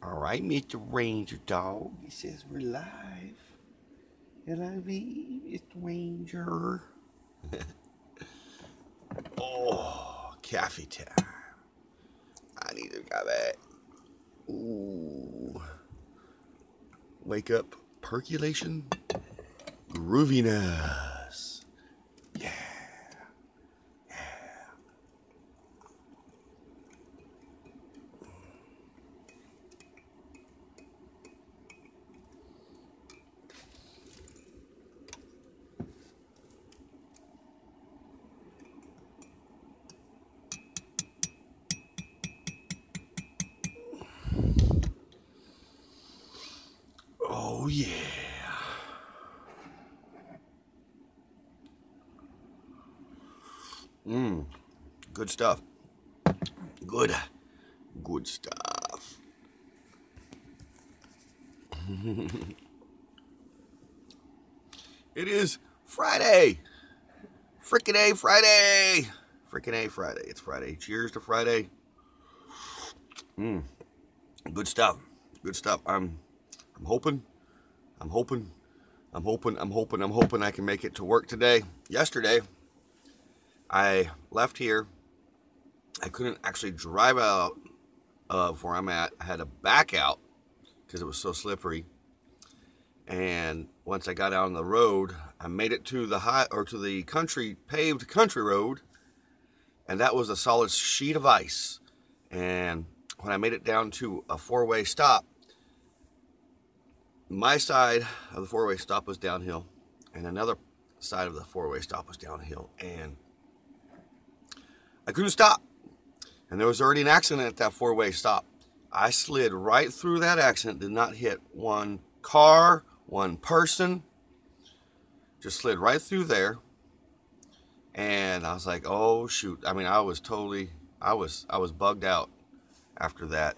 All right, Mr. Ranger Dog. He says we're live. Hello, Mr. Ranger. Oh, coffee time. I need to go back. Ooh. Wake up, percolation, grooviness. Yeah. Oh, yeah. Good stuff. Good stuff. It is Friday. Frickin' A Friday. Frickin' A Friday. It's Friday. Cheers to Friday. Good stuff. Good stuff. I'm hoping. I'm hoping. I'm hoping I can make it to work today. Yesterday, I left here. I couldn't actually drive out of where I'm at. I had to back out because it was so slippery. And once I got out on the road, I made it to the paved country road, and that was a solid sheet of ice. And when I made it down to a four-way stop, my side of the four-way stop was downhill, and another side of the four-way stop was downhill, and I couldn't stop. And there was already an accident at that four-way stop. I slid right through that accident, did not hit one car, one person, just slid right through there. And I was like, oh shoot. I mean, I was bugged out after that.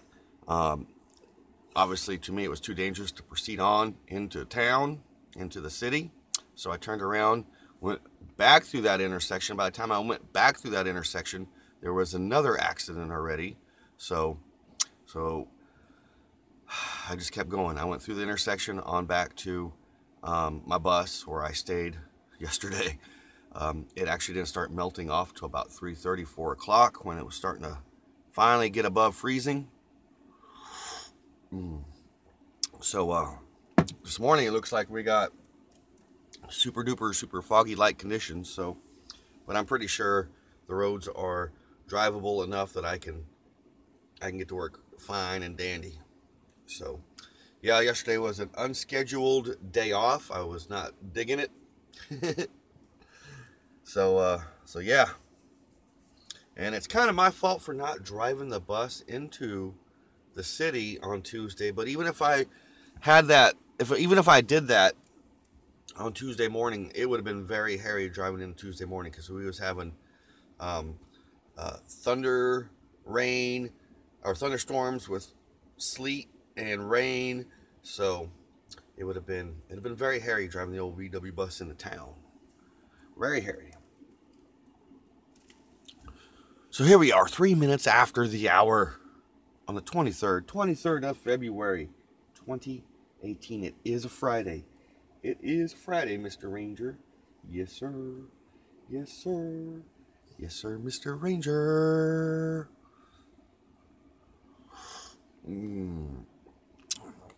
Obviously, to me, it was too dangerous to proceed on into town, into the city. So I turned around, went back through that intersection. By the time I went back through that intersection, there was another accident already. So I just kept going. I went through the intersection on back to my bus where I stayed yesterday. It actually didn't start melting off till about 3:30, 4 o'clock when it was starting to finally get above freezing. So this morning it looks like we got super duper super foggy light conditions. So, but I'm pretty sure the roads are drivable enough that I can get to work fine and dandy. So, yeah, yesterday was an unscheduled day off. I was not digging it. So yeah. And it's kind of my fault for not driving the bus into the city on Tuesday. But even if I had that, even if I did that on Tuesday morning, it would have been very hairy driving in Tuesday morning because we was having thunder, rain, or thunderstorms with sleet and rain. So it'd have been very hairy driving the old VW bus into town. Very hairy. So here we are, 3 minutes after the hour on the 23rd of February, 2018. It is a Friday. It is Friday, Mr. Ranger. Yes, sir. Yes, sir. Yes, sir, Mr. Ranger.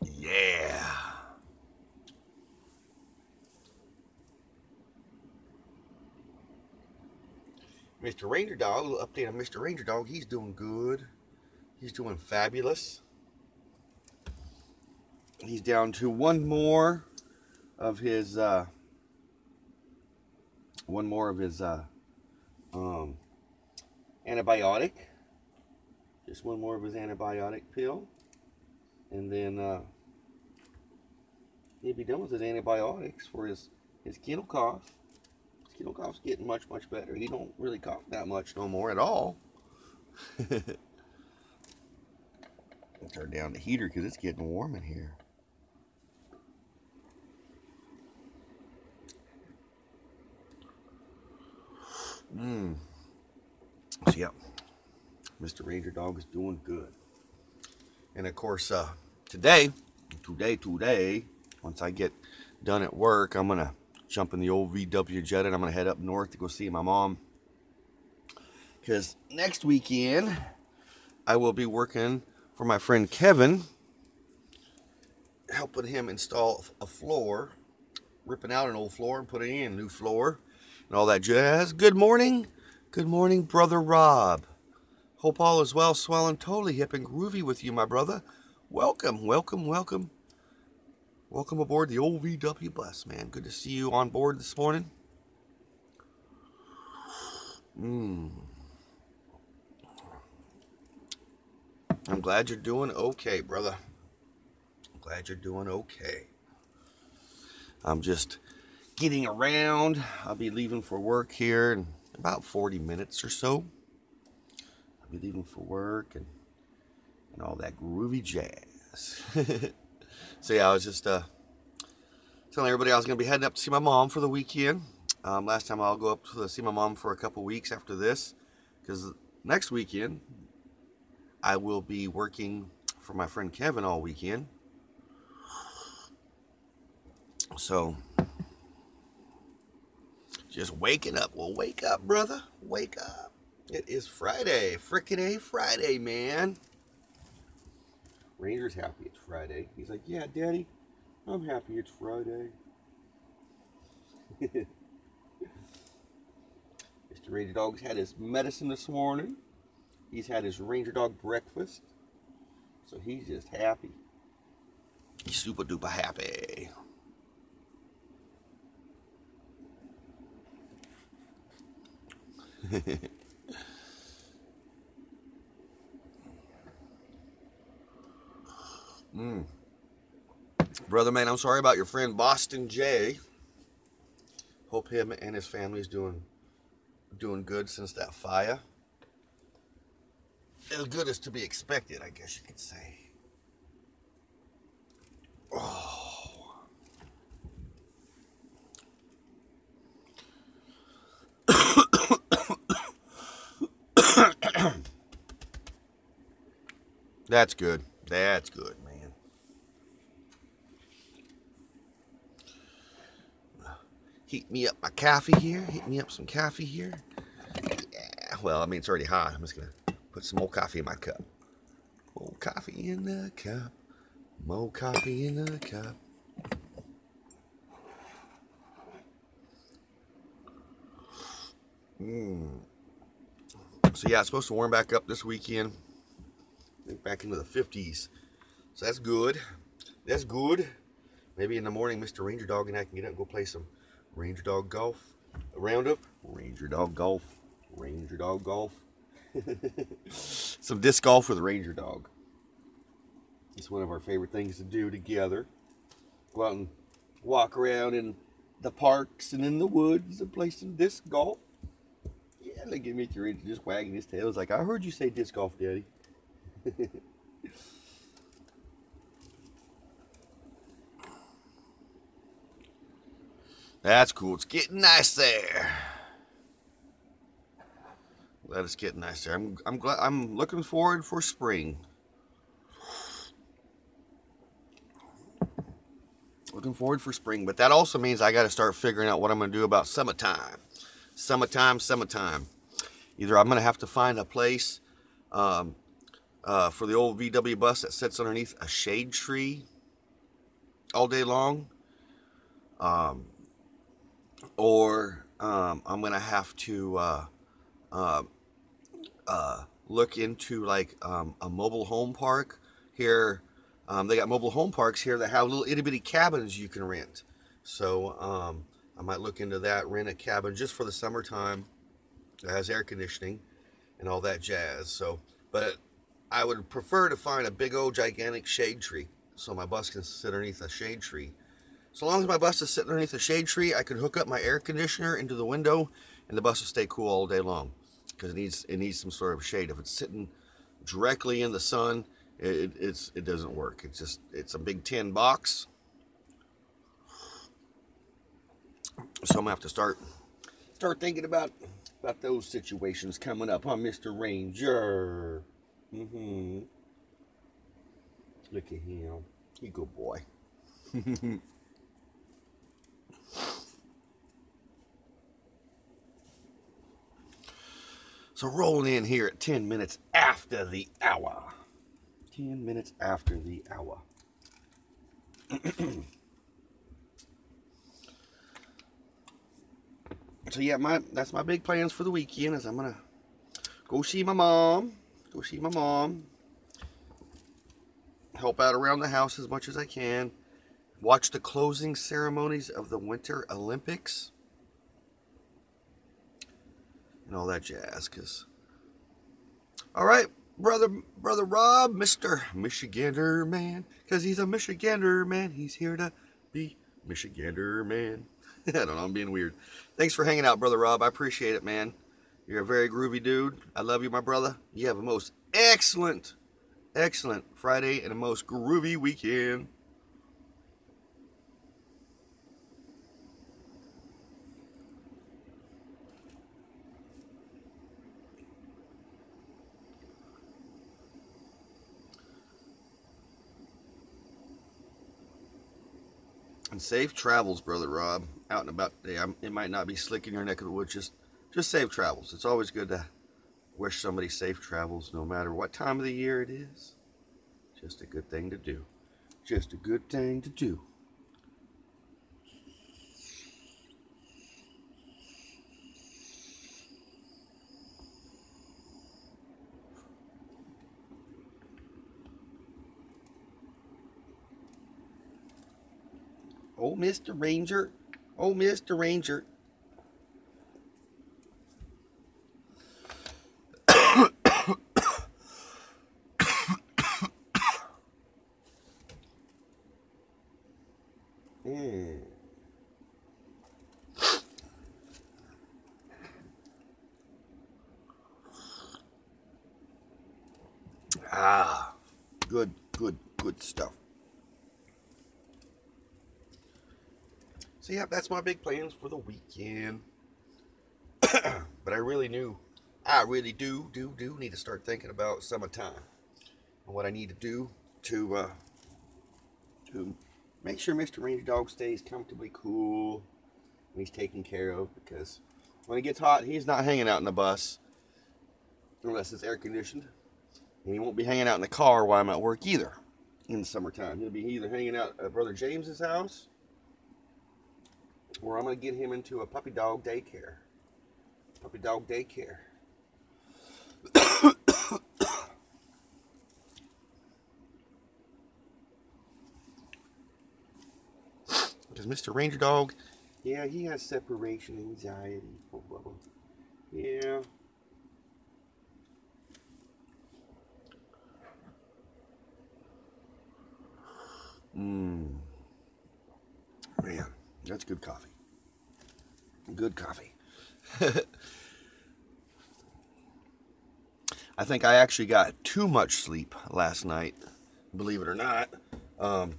Yeah. Mr. Ranger Dog, a little update on Mr. Ranger Dog. He's doing good. He's doing fabulous. He's down to one more of his antibiotic. Just one more of his antibiotic pill, and then he'll be done with his antibiotics for his kennel cough. His kennel cough's getting much better. He don't really cough that much no more at all. I'll turn down the heater because it's getting warm in here. So yeah, Mr. Ranger Dog is doing good. And of course, today, once I get done at work, I'm gonna jump in the old VW jet and I'm gonna head up north to go see my mom. Because next weekend, I will be working for my friend Kevin, helping him install a floor, ripping out an old floor and putting in a new floor and all that jazz. Good morning, brother Rob. Hope all is well, swelling, totally hip and groovy with you, my brother. Welcome, welcome, welcome. Welcome aboard the old VW bus, man. Good to see you on board this morning. I'm glad you're doing okay, brother. I'm glad you're doing okay. I'm just getting around. I'll be leaving for work here in about 40 minutes or so. I'll be leaving for work and all that groovy jazz. So yeah, I was just telling everybody I was going to be heading up to see my mom for the weekend. Last time I'll go up to see my mom for a couple weeks after this, because next weekend I will be working for my friend Kevin all weekend. So just waking up. Well, wake up, brother. Wake up. It is Friday. Frickin' A Friday, man. Ranger's happy it's Friday. He's like, yeah, Daddy, I'm happy it's Friday. Mr. Ranger Dog's had his medicine this morning. He's had his Ranger Dog breakfast. So he's just happy. He's super duper happy. Brother, man, I'm sorry about your friend Boston J. Hope him and his family's doing good since that fire. As good as to be expected, I guess you could say. Oh. That's good. That's good, man. Heat me up my coffee here. Heat me up some coffee here. Yeah. Well, I mean, it's already hot. I'm just going to put some more coffee in my cup. More coffee in the cup. More coffee in the cup. So yeah, it's supposed to warm back up this weekend. Back into the 50s. So that's good. That's good. Maybe in the morning, Mr. Ranger Dog and I can get up and go play some Ranger Dog golf. A roundup. Ranger Dog golf. Ranger Dog golf. Some disc golf with a Ranger Dog. It's one of our favorite things to do together. Go out and walk around in the parks and in the woods and play some disc golf. Yeah, look at Mr. Ranger just wagging his tail. It's like, I heard you say disc golf, Daddy. That's cool. It's getting nice there. Glad it's getting nice there. I'm glad. I'm looking forward for spring. Looking forward for spring, but that also means I got to start figuring out what I'm going to do about summertime. Summertime. Either I'm going to have to find a place for the old VW bus that sits underneath a shade tree all day long, or I'm going to have to look into like a mobile home park here. They got mobile home parks here that have little itty bitty cabins you can rent. So I might look into that, rent a cabin just for the summertime that has air conditioning and all that jazz. So, but I would prefer to find a big old gigantic shade tree so my bus can sit underneath a shade tree. So long as my bus is sitting underneath a shade tree, I can hook up my air conditioner into the window and the bus will stay cool all day long, because it needs some sort of shade. If it's sitting directly in the sun, it doesn't work. It's a big tin box. So I'm gonna have to start thinking about those situations coming up, huh, Mr. Ranger? Look at him. He a good boy. So rolling in here at 10 minutes after the hour. 10 minutes after the hour. So yeah, that's my big plans for the weekend is I'm gonna go see my mom. Help out around the house as much as I can. Watch the closing ceremonies of the Winter Olympics. And all that jazz, all right, brother Rob, Mr. Michigander man, because he's a Michigander man. He's here to be Michigander man. I don't know, I'm being weird. Thanks for hanging out, brother Rob. I appreciate it, man. You're a very groovy dude. I love you, my brother. You have a most excellent Friday and a most groovy weekend. And safe travels, brother Rob. Out and about today. It might not be slick in your neck of the woods. Just safe travels. It's always good to wish somebody safe travels, no matter what time of the year it is. Just a good thing to do. Just a good thing to do. Oh, Mr. Ranger. Oh, Mr. Ranger. Ah, good stuff. So yeah, that's my big plans for the weekend. But I really do need to start thinking about summertime and what I need to do to make sure Mr. Ranger Dog stays comfortably cool and he's taken care of, because when it gets hot, he's not hanging out in the bus unless it's air conditioned, and he won't be hanging out in the car while I'm at work either in the summertime. He'll be either hanging out at Brother James's house, or I'm going to get him into a puppy dog daycare. Because Mr. Ranger Dog, yeah, he has separation anxiety. Yeah. Man, that's good coffee. Good coffee. I think I actually got too much sleep last night, believe it or not. Of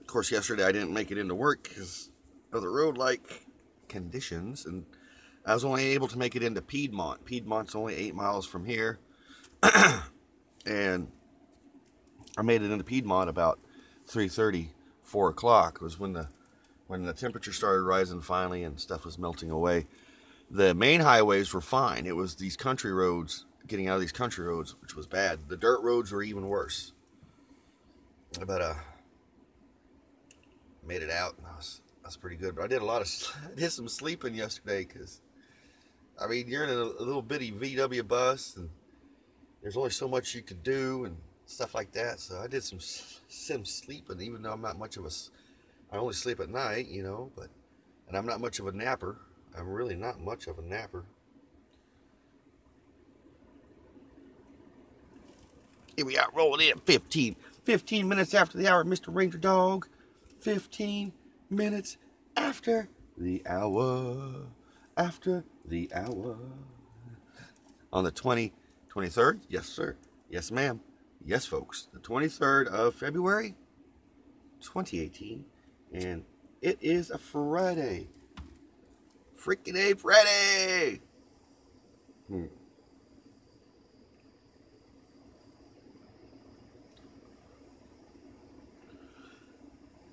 course, yesterday I didn't make it into work because of the road-like conditions, and I was only able to make it into Piedmont. Piedmont's only 8 miles from here, and I made it into Piedmont about 3:30, 4 o'clock was when the temperature started rising finally and stuff was melting away. The main highways were fine. It was these country roads, getting out of these country roads, which was bad. The dirt roads were even worse. But made it out, and I was pretty good. But I did some sleeping yesterday, because I mean, you're in a little bitty VW bus, and there's only so much you could do and stuff like that. So I did some sleeping, even though I'm not much of I only sleep at night, you know, and I'm not much of a napper. I'm really not much of a napper. Here we are, rolling in 15 minutes after the hour, Mr. Ranger Dog. 15 minutes after the hour. After the hour. On the 23rd? Yes, sir. Yes, ma'am. Yes, folks. The 23rd of February, 2018. And it is a Friday. Freaking A Friday!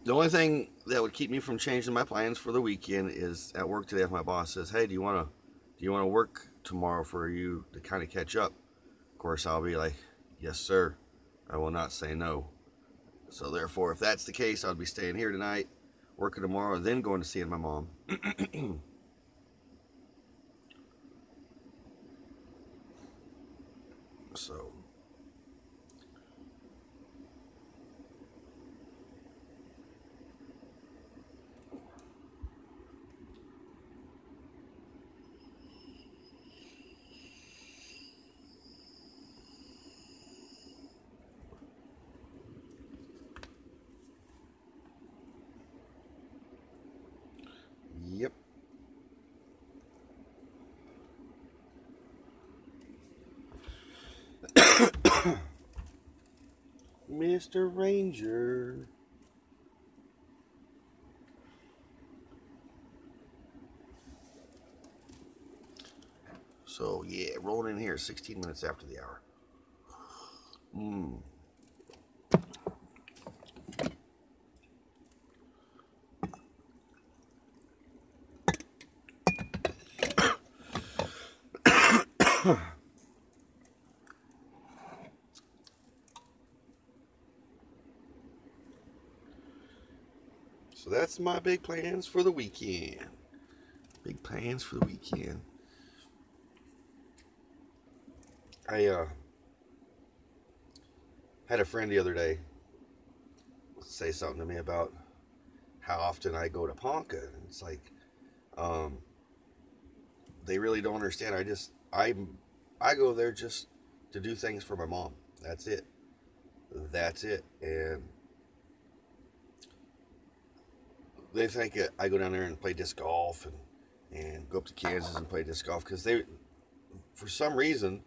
The only thing that would keep me from changing my plans for the weekend is at work today. If my boss says, "Hey, do you want to work tomorrow for you to kind of catch up?" Of course, I'll be like, "Yes, sir." I will not say no. So therefore, if that's the case, I'll be staying here tonight, working tomorrow, and then going to see my mom. So, yep. Mr. Ranger. So, yeah, rolling in here 16 minutes after the hour. Mmm. So that's my big plans for the weekend. Big plans for the weekend. I had a friend the other day say something to me about how often I go to Ponca, and it's like, um, they really don't understand. I go there just to do things for my mom. That's it. That's it. And they think I go down there and play disc golf and go up to Kansas and play disc golf because they, for some reason,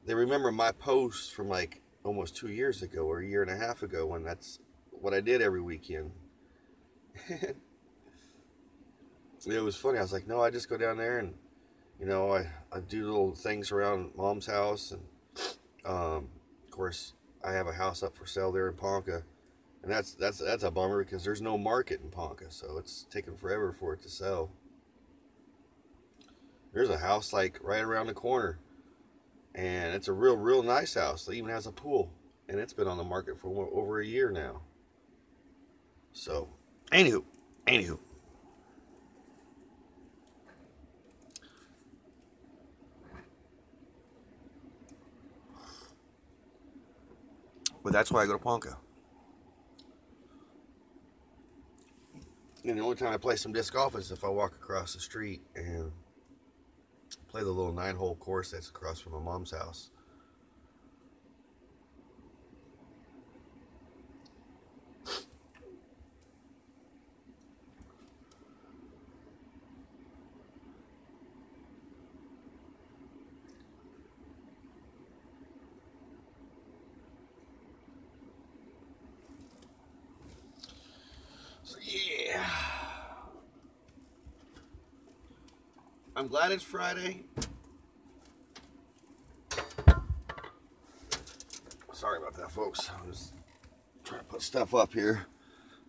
they remember my posts from like almost 2 years ago or a year and a half ago when that's what I did every weekend. It was funny. I was like, no, I just go down there and I do little things around mom's house, and of course I have a house up for sale there in Ponca, and that's a bummer because there's no market in Ponca, so it's taken forever for it to sell. There's a house like right around the corner, and it's a real nice house. It even has a pool, and it's been on the market for over a year now. So, anywho, but that's why I go to Ponca. And the only time I play some disc golf is if I walk across the street and play the little 9-hole course that's across from my mom's house. So yeah, I'm glad it's Friday. Sorry about that, folks. I was trying to put stuff up here.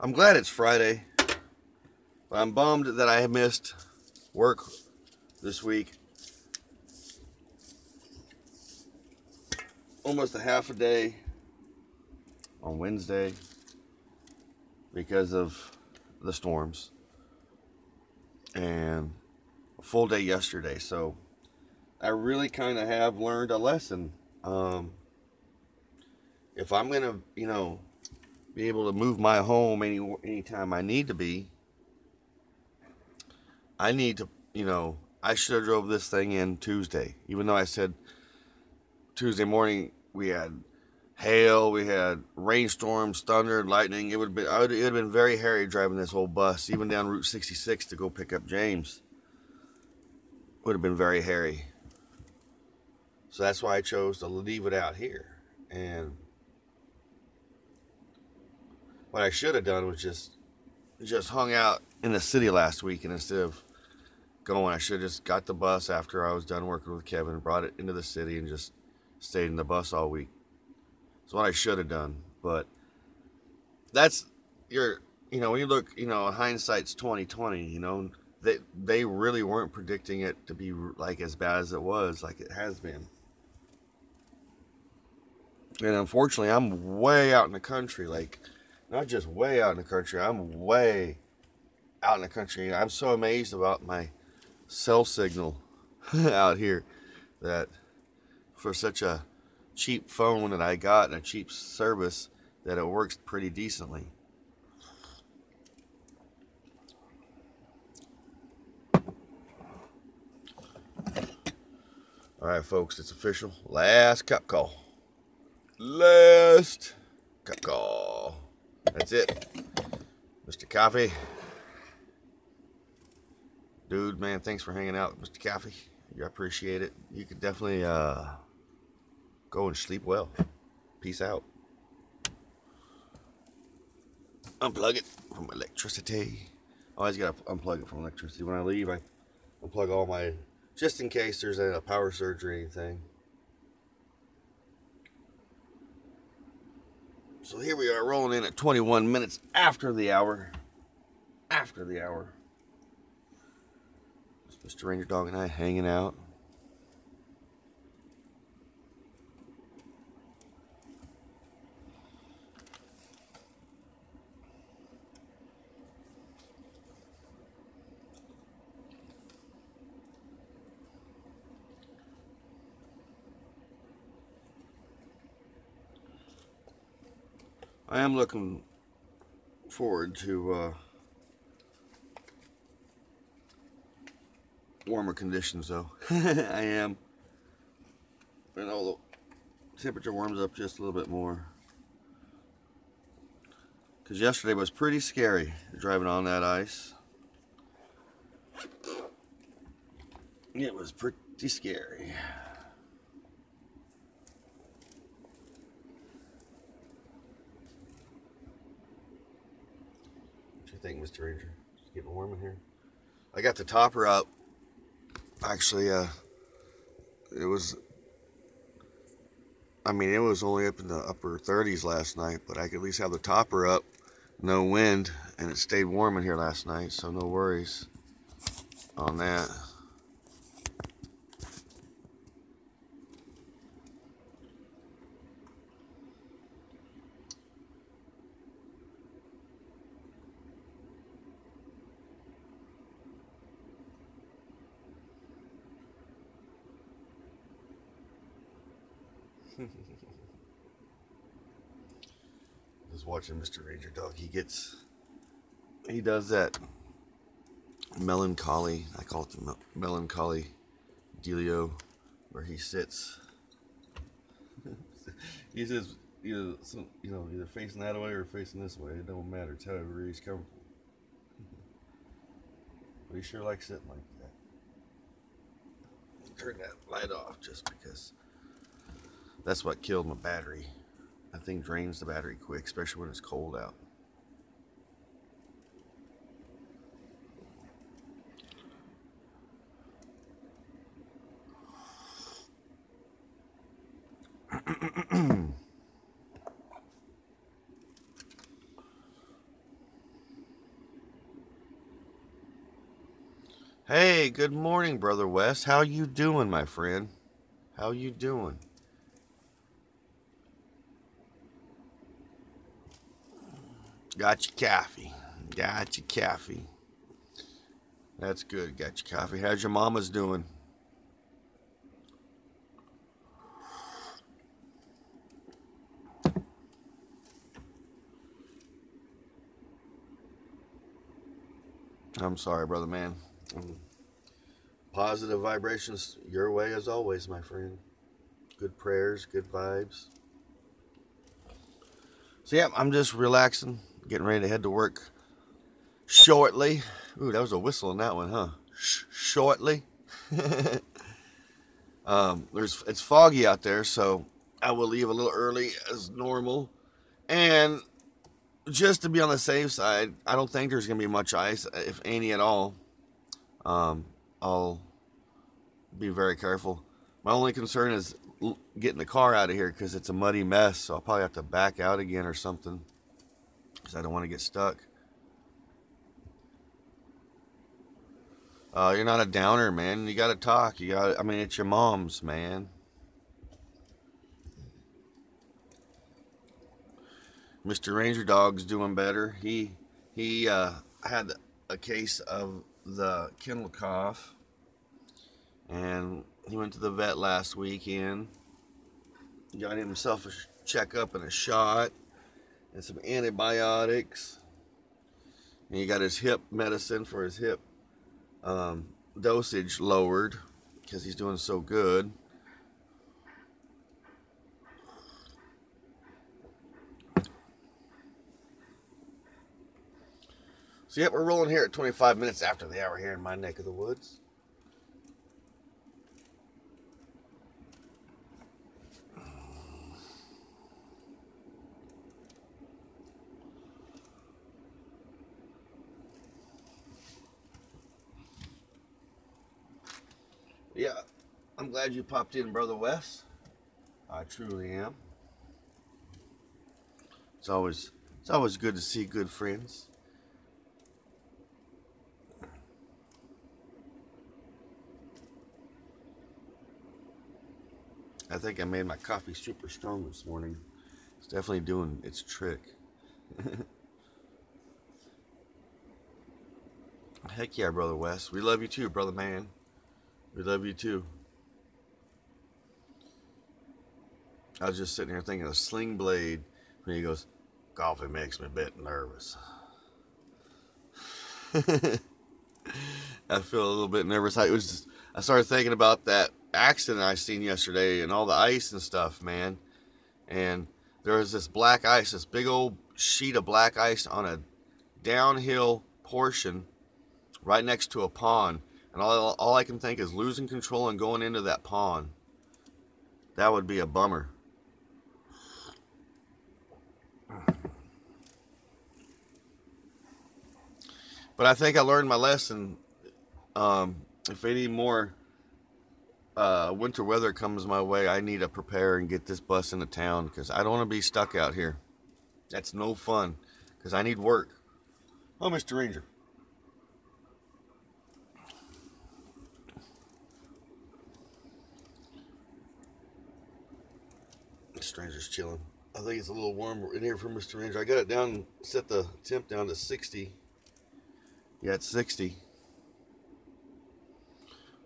I'm glad it's Friday, but I'm bummed that I missed work this week. Almost a half a day on Wednesday because of the storms, and a full day yesterday. So I really kind of have learned a lesson. If I'm gonna, be able to move my home anytime I need to be, I need to, I should have drove this thing in Tuesday. Even though I said Tuesday morning we had hail, we had rainstorms, thunder, lightning. It would have been very hairy driving this whole bus, even down Route 66 to go pick up James. Would have been very hairy. So that's why I chose to leave it out here. And what I should have done was just hung out in the city last week, and instead of going, I should have just got the bus after I was done working with Kevin, brought it into the city, and just stayed in the bus all week. That's what I should have done. But that's when you look, hindsight's 2020. They really weren't predicting it to be like as bad as it was, like it has been. And unfortunately, I'm way out in the country. Like, not just way out in the country. I'm way out in the country. I'm so amazed about my cell signal out here, that for such a cheap phone that I got and a cheap service, that it works pretty decently. All right, folks, it's official. Last cup call. Last cup call. That's it. Mr. Coffee. Dude, man, thanks for hanging out, Mr. Coffee. I appreciate it. You could definitely go and sleep well. Peace out. Unplug it from electricity. I always got to unplug it from electricity. When I leave, I unplug all my, just in case there's a power surge or anything. So here we are, rolling in at 21 minutes after the hour. After the hour. Just Mr. Ranger Dog and I hanging out. I am looking forward to warmer conditions, though. I am. And all the temperature warms up just a little bit more. Because yesterday was pretty scary driving on that ice. It was pretty scary. What do you think, Mr. Ranger? It's getting warm in here. I got the topper up. Actually, it was only up in the upper 30s last night, but I could at least have the topper up, no wind, and it stayed warm in here last night, so no worries on that. Just watching Mr. Ranger Dog. He does that melancholy, I call it the melancholy dealio, where he sits. He says, either facing that way or facing this way. It don't matter. It's however he's comfortable. But he sure likes sitting like that. Turn that light off just because that's what killed my battery. That thing drains the battery quick, especially when it's cold out. Hey, good morning, Brother West. How you doing, my friend? How you doing? Got your coffee. Got your coffee. That's good. Got your coffee. How's your mama's doing? I'm sorry, brother man. Positive vibrations your way as always, my friend. Good prayers, good vibes. So yeah, I'm just relaxing, getting ready to head to work shortly. Ooh, that was a whistle on that one, huh? Shortly. It's foggy out there, so I will leave a little early as normal. And just to be on the safe side, I don't think there's going to be much ice, if any at all. I'll be very careful. My only concern is getting the car out of here because it's a muddy mess, so I'll probably have to back out again or something. because I don't want to get stuck. You're not a downer, man. You got to talk. I mean, it's your mom's, man. Mr. Ranger Dog's doing better. He had a case of the kennel cough, and he went to the vet last weekend. Got himself a checkup and a shot and some antibiotics. And he got his hip medicine for his hip dosage lowered because he's doing so good. So yep, we're rolling here at 25 minutes after the hour here in my neck of the woods. Yeah, I'm glad you popped in, Brother Wes. I truly am. It's always good to see good friends. I think I made my coffee super strong this morning. It's definitely doing its trick. Heck yeah, Brother Wes. We love you too, brother man. We love you too. I was just sitting here thinking of Sling Blade when he goes, "Coffee makes me a bit nervous." I feel a little bit nervous. I started thinking about that accident I seen yesterday and all the ice and stuff, man. And there was this black ice, this big old sheet of black ice on a downhill portion right next to a pond. And all I can think is losing control and going into that pond. That would be a bummer. But I think I learned my lesson. If any more winter weather comes my way, I need to prepare and get this bus into town because I don't want to be stuck out here. That's no fun because I need work. Oh, Mr. Ranger. Mr. Ranger's chilling. I think it's a little warm in here for Mr. Ranger. I got it down, set the temp down to 60. Yeah, it's 60.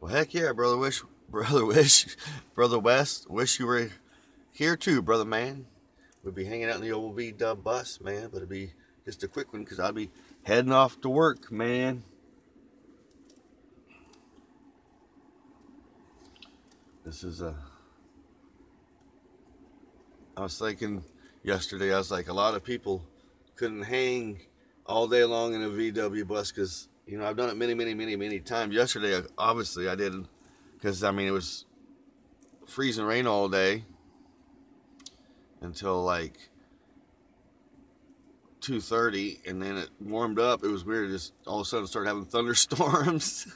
Well, heck yeah, Brother West. Wish you were here too, brother man. We'd be hanging out in the old V-Dub bus, man. But it'd be just a quick one because I'd be heading off to work, man. This is I was thinking yesterday, I was like, a lot of people couldn't hang all day long in a VW bus because, you know, I've done it many times. Yesterday, obviously, I didn't because, I mean, it was freezing rain all day until like 2:30, and then it warmed up. It was weird. Just all of a sudden started having thunderstorms.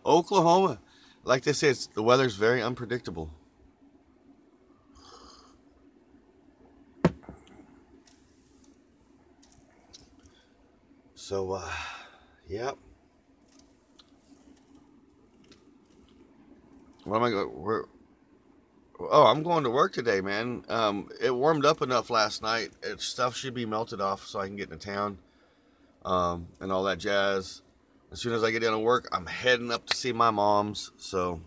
Oklahoma, like they say, the weather's very unpredictable. So, yep. What am I going? Oh, I'm going to work today, man. It warmed up enough last night. Stuff should be melted off so I can get into town, and all that jazz. As soon as I get down to work, I'm heading up to see my mom's. So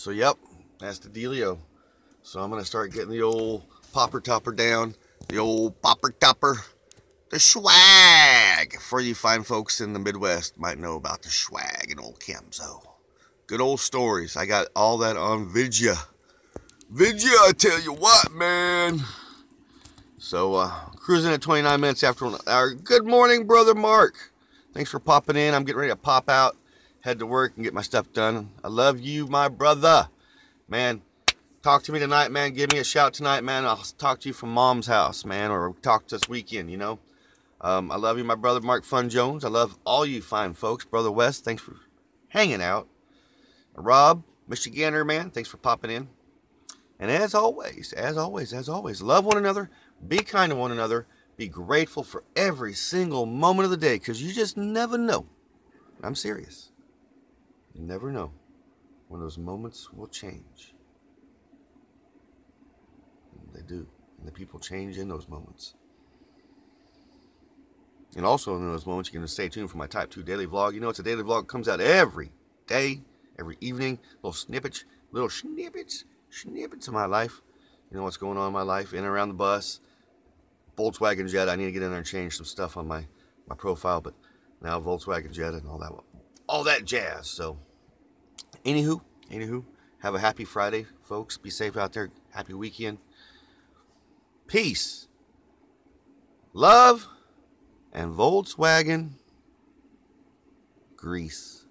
yep, that's the dealio. So I'm gonna start getting the old popper topper down, the old popper topper. The swag, for you fine folks in the Midwest might know about the swag and old Camzo. Good old stories. I got all that on Vidya. I tell you what, man. So, cruising at 29 minutes after 1 hour. Good morning, Brother Mark. Thanks for popping in. I'm getting ready to pop out, head to work, and get my stuff done. I love you, my brother. Man, talk to me tonight, man. Give me a shout tonight, man. I'll talk to you from Mom's house, man, or talk this weekend, you know. I love you, my brother, Mark Fun Jones. I love all you fine folks. Brother West, thanks for hanging out. Rob, Michigander, man, thanks for popping in. And as always, love one another, be kind to one another, Be grateful for every single moment of the day, because you just never know. I'm serious. You never know when those moments will change. They do. And the people change in those moments. And also in those moments, you're going to stay tuned for my Type 2 daily vlog. You know, it's a daily vlog that comes out every day, every evening. Little snippets of my life. You know what's going on in my life, in and around the bus. Volkswagen Jetta. I need to get in there and change some stuff on my profile, but now Volkswagen Jetta and all that jazz. So, anywho, have a happy Friday, folks. Be safe out there. Happy weekend. Peace, love, and Volkswagen grease.